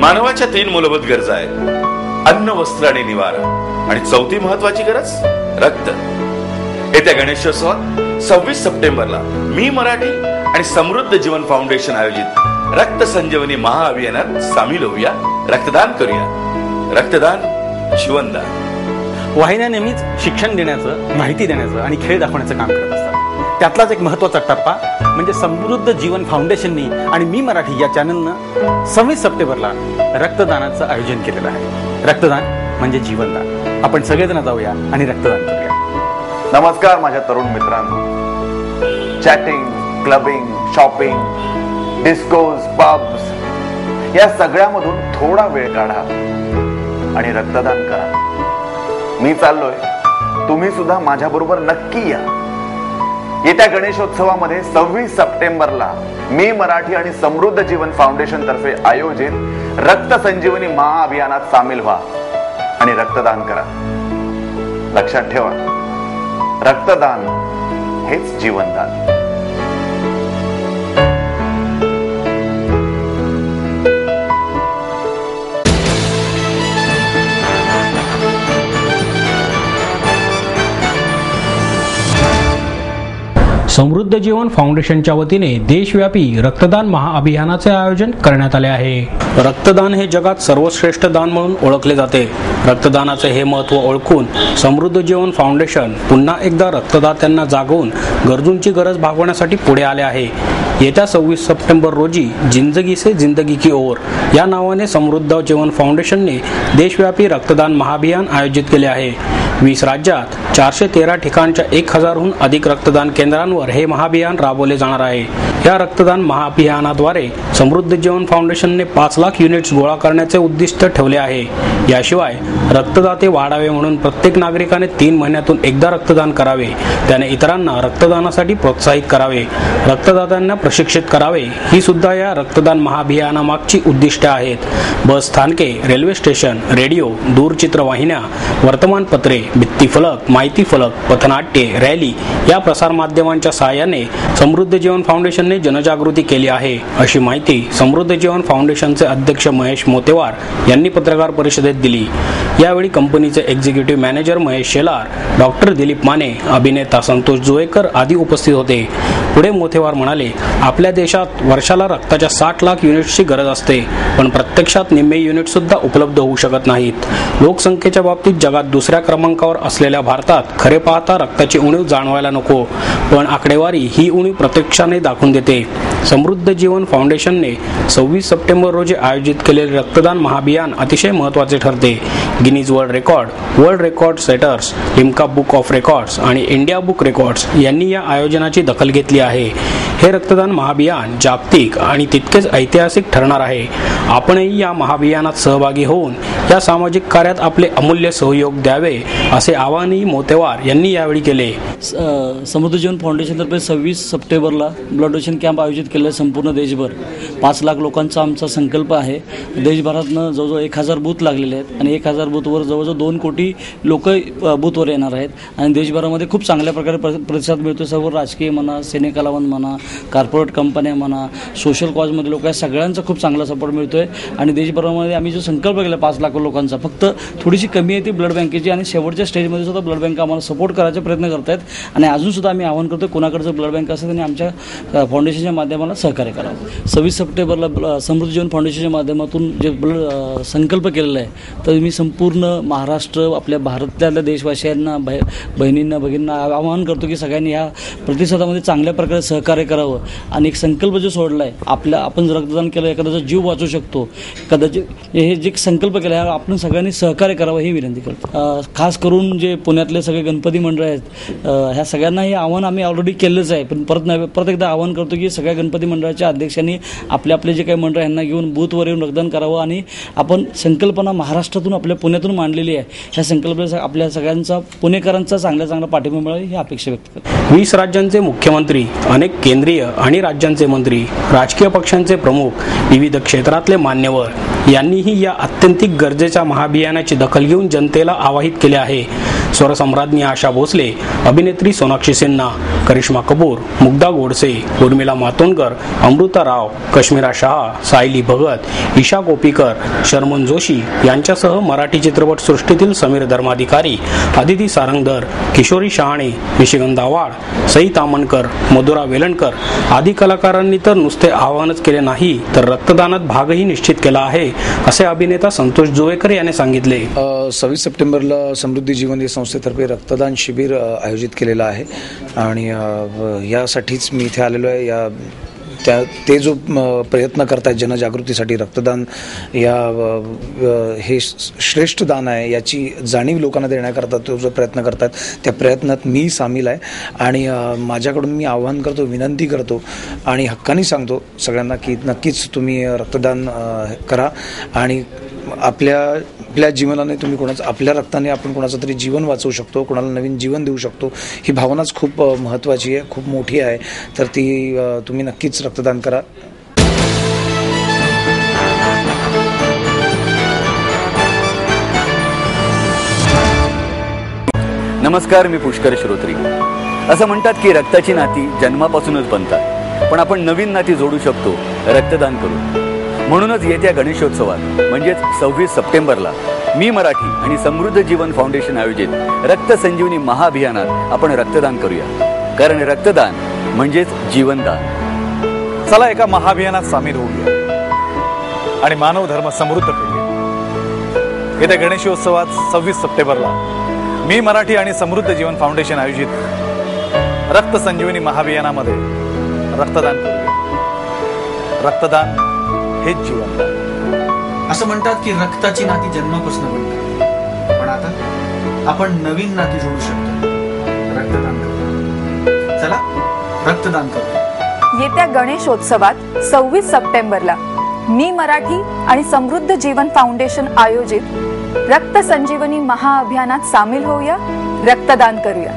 मानवाच्या 3 मूलभूत गरजा आहेत: अन्न, वस्त्र आणि निवारा. आणि 4थी महत्वाची गरज रक्त. येत्या गणेशोत्सवात 26 सप्टेंबरला मी मराठी आणि समृद्ध जीवन फाउंडेशन आयोजित रक्त संजीवनी महाअभियानात सामील होऊया. रक्तदान करूया. रक्तदान जीवनदान. वाहिन्या नेहमीच शिक्षण देण्याचं, माहिती देण्याचं आणि खेळ दाखवण्याचं काम करत असतात. त्यातलाच एक महत्त्वाचा टप्पा म्हणजे समृद्ध जीवन फाउंडेशननी आणि मी मराठी या चॅनलनं 26 सप्टेंबरला रक्तदानाचं आयोजन केलेलं आहे. रक्तदान म्हणजे जीवनदान. आपण सगळेजण जाऊया आणि रक्तदान करूया. नमस्कार माझ्या तरुण मित्रांनो. Chatting, clubbing, shopping, discoms, pubs या सगळ्यामधून थोडा वेळ काढा आणि रक्तदान करा. मी चाललोय, तुम्ही सुद्धा माझ्याबरोबर नक्की या. येत्या गणेशोत्सवामध्ये 26 सप्टेंबरला मी मराठी आणि समृद्ध जीवन फाउंडेशन तर्फे आयोजित रक्त संजीवनी महाअभियानात सामील व्हा आणि रक्तदान करा. लक्षात ठेवा, रक्तदान हेच जीवनदान. समृद्ध जीवन फाउंडेशनच्या वतीने देशव्यापी रक्तदान महाअभियानाचे आयोजन करण्यात आले आहे. रक्तदान हे जगात सर्वश्रेष्ठ दान म्हणून ओळखले जाते. रक्तदानाचे हे महत्त्व ओळखून समृद्ध जीवन फाउंडेशन पुन्हा एकदा रक्तदात्यांना जागवून गरजूंची गरज भागवण्यासाठी पुढे आले आहे. येत्या 26 सप्टेंबर रोजी जिंदगी से जिंदगी की ओर या नावाने समृद्ध जीवन फाउंडेशनने देशव्यापी रक्तदान महाअभियान आयोजित केले आहे. 20 राज्यात 413 ठिकाणच्या 1000हून अधिक रक्तदान केंद्रांवर हे महाअभियान राबवले जाणार आहे. या रक्तदान महाअभियानाद्वारे समृद्ध जीवन फाउंडेशनने 5 लाख युनिट्स गोळा करण्याचे उद्दिष्ट ठेवले आहे. याशिवाय रक्तदाते वाढावे म्हणून प्रत्येक नागरिकाने 3 महिन्यातून एकदा रक्तदान करावे. त्याने इतरांना रक्तदानासाठी प्रोत्साहित करावे. रक्तदात्यांना प्रशिक्षित करावे. ही सुद्धा या रक्तदान महाअभियानामागची उद्दिष्टे आहेत. बस स्थानके, रेल्वे स्टेशन, रेडिओ, दूरचित्रवाहिन्या, वर्तमानपत्रे, भित्तीफलक, माहिती फलक, पथनाट्ये, रॅली या प्रसार माध्यमांच्या सहाय्याने समृद्ध जीवन फाउंडेशनने जनजागृती केली आहे, अशी माहिती समृद्ध जीवन फाउंडेशनचे अध्यक्ष महेश मोतेवार यांनी पत्रकार परिषदेत दिली. यावेळी कंपनीचे executive manager Mahesh Shelar, doctor Dilip Mane, अभिनेता संतोष जुवेकर आदी उपस्थित होते. पुढे मोतेवार म्हणाले, आपल्या देशात वर्षाला रक्ताच्या 60 लाख युनिट्सची गरज असते, पण प्रत्यक्षात निम्मे युनिट सुद्धा उपलब्ध होऊ शकत नाहीत. लोकसंख्येच्या बाबतीत जगात दुसऱ्या क्रमांकावर असलेल्या भारतात खरे पाहता रक्ताची उणीव जाणवायला नको, पण आकडेवारी ही उणीव प्रत्यक्षाने दाखवून देते. समृद्ध जीवन फाउंडेशनने 26 सप्टेंबर रोजी आयोजित केलेले रक्तदान महाअभियान अतिशय महत्त्वाचे ठरते. Guinness world record, world record setters, Limca book of records आणि इंडिया बुक रेकॉर्ड्स यांनी या आयोजनाची दखल घेतली आहे. हे रक्तदान महाअभियान जागतिक आणि तितकेच ऐतिहासिक ठरणार आहे. आपणही या महाअभियानात सहभागी होऊन या सामाजिक कार्यात आपले अमूल्य सहयोग द्यावे, असे आवाहनही मोतेवार यांनी यावेळी केले. समृद्ध जीवन फाउंडेशनतर्फे 26 सप्टेंबरला ब्लड डोनेशन कॅम्प आयोजित केला आहे. संपूर्ण देशभर 5 लाख लोकांचा आमचा संकल्प आहे. देशभरातनं जवळजवळ 1000 बूथ लागलेले आहेत आणि 1000 बूथवर जवळजवळ 2 कोटी लोक बूथवर येणार आहेत आणि देशभरामध्ये खूप चांगल्या प्रकारे प्रतिसाद मिळतो. सर्व राजकीय म्हणा, सिनेकलावंत म्हणा, कॉर्पोरेट कंपन्या म्हणा, सोशल कॉजमध्ये लोक, या सगळ्यांचा खूप चांगला सपोर्ट मिळतो आहे. आणि देशभरामध्ये आम्ही जो संकल्प केला 5 लाख लोकांचा, फक्त थोडीशी कमी आहे ती ब्लड बँकेची आणि शेवटच्या स्टेजमध्ये सुद्धा ब्लड बँक आम्हाला सपोर्ट करायचा प्रयत्न करत आहेत. आणि अजून सुद्धा आम्ही आवाहन करतो, कोणाकडचं ब्लड बँक असेल त्यांनी आमच्या फाउंडेशनच्या माध्यमाला सहकार्य करावं. 26 सप्टेंबरला समृद्ध जीवन फाउंडेशनच्या माध्यमातून जे ब्लड संकल्प केलेला आहे, तर मी संपूर्ण महाराष्ट्र, आपल्या भारतातल्या देशवासियांना, बहिणींना, भगिनींना आवाहन करतो की सगळ्यांनी ह्या प्रतिसादामध्ये चांगल्या प्रकारे सहकार्य करावं. आणि एक संकल्प जो सोडला आहे, आपण जर रक्तदान केलं एखाद्याचा जीव वाचू शकतो, कदाचित हे जे संकल्प केला आहे आपण सगळ्यांनी सहकार्य करावं ही विनंती करतो. खास करून जे पुण्यातले सगळे गणपती मंडळ आहेत, ह्या सगळ्यांना हे आव्हान आम्ही ऑलरेडी केलंच आहे, पण परत एकदा आवाहन करतो की सगळ्या गणपती मंडळाच्या अध्यक्षांनी आपले जे काही मंडळ यांना घेऊन बूथवर येऊन रक्तदान करावं. आणि आपण संकल्पना महाराष्ट्रातून, आपल्या पुण्यातून मांडलेली आहे. ह्या संकल्पनेचा आपल्या सगळ्यांचा, पुणेकरांचा चांगला पाठिंबा मिळावा ही अपेक्षा व्यक्त करतो. 20 राज्यांचे मुख्यमंत्री, अनेक केंद्रीय आणि राज्यांचे मंत्री, राजकीय पक्षांचे प्रमुख, विविध क्षेत्रातले मान्यवर यांनीही या अत्यंतिक गरजेच्या महाअभियानाची दखल घेऊन जनतेला आवाहित केले आहे. स्वरसम्राज्ञी आशा भोसले, अभिनेत्री सोनाक्षी सिन्हा, करिश्मा कपूर, मुग्धा गोडसे, उर्मिला मातोंडकर, अमृता राव, कश्मीरा शहा, सायली भगत, ईशा कोपीकर, शर्मन जोशी यांच्यासह मराठी चित्रपट सृष्टीतील समीर धर्माधिकारी, आदिती सारंगधर, किशोरी शहाणे, निशिगंधा वाड, सई तामणकर, मधुरा वेलणकर आदी कलाकारांनी तर नुसते आवाहनच केले नाही तर रक्तदानात भागही निश्चित केला आहे, असे अभिनेता संतोष जोवेकर यांनी सांगितले. 26 सप्टेंबरला समृद्धी जीवन या संस्थेतर्फे रक्तदान शिबिर आयोजित केलेलं आहे आणि यासाठीच मी इथे आलेलो आहे. ते जो प्रयत्न करतायत जनजागृतीसाठी रक्तदान हे श्रेष्ठ दान आहे याची जाणीव लोकांना देण्याकरता तो जो प्रयत्न करतात त्या प्रयत्नात मी सामील आहे आणि माझ्याकडून मी आवाहन करतो, विनंती करतो आणि हक्कानी सांगतो सगळ्यांना की नक्कीच तुम्ही रक्तदान करा आणि आपल्या जीवनाने तुम्ही आपल्या रक्ताने आपण कोणाचं तरी जीवन वाचवू शकतो, कोणाला नवीन जीवन देऊ शकतो. ही भावनाच खूप महत्त्वाची आहे, खूप मोठी आहे. तर ती तुम्ही नक्कीच रक्तदान करा. नमस्कार, मी पुष्कर श्रोत्री. असं म्हणतात की रक्ताची नाती जन्मापासूनच बनतात, पण आपण नवीन नाती जोडू शकतो रक्तदान करून. म्हणूनच येत्या गणेशोत्सवात म्हणजेच 26 सप्टेंबरला मी मराठी आणि समृद्ध जीवन फाउंडेशन आयोजित रक्त संजीवनी महाअभियानात आपण रक्तदान करूया, कारण रक्तदान म्हणजेच जीवनदान. चला एका महाअभियानात सामील होऊया आणि मानव धर्म समृद्ध करूया. येत्या गणेशोत्सवात 26 सप्टेंबरला मी मराठी आणि समृद्ध जीवन फाउंडेशन आयोजित रक्त संजीवनी महाअभियानामध्ये रक्तदान करूया. रक्तदान हेच जीवनदान. असं म्हणतात की रक्ताची नाती जन्मापासून बनतात, पण आता आपण नवीन नाती जोडू शकतो रक्तदान करू. चला रक्तदान करू. येत्या गणेशोत्सवात 26 सप्टेंबरला मी मराठी आणि समृद्ध जीवन फाउंडेशन आयोजित रक्त संजीवनी महाअभियानात सामील होऊया, रक्तदान करूया.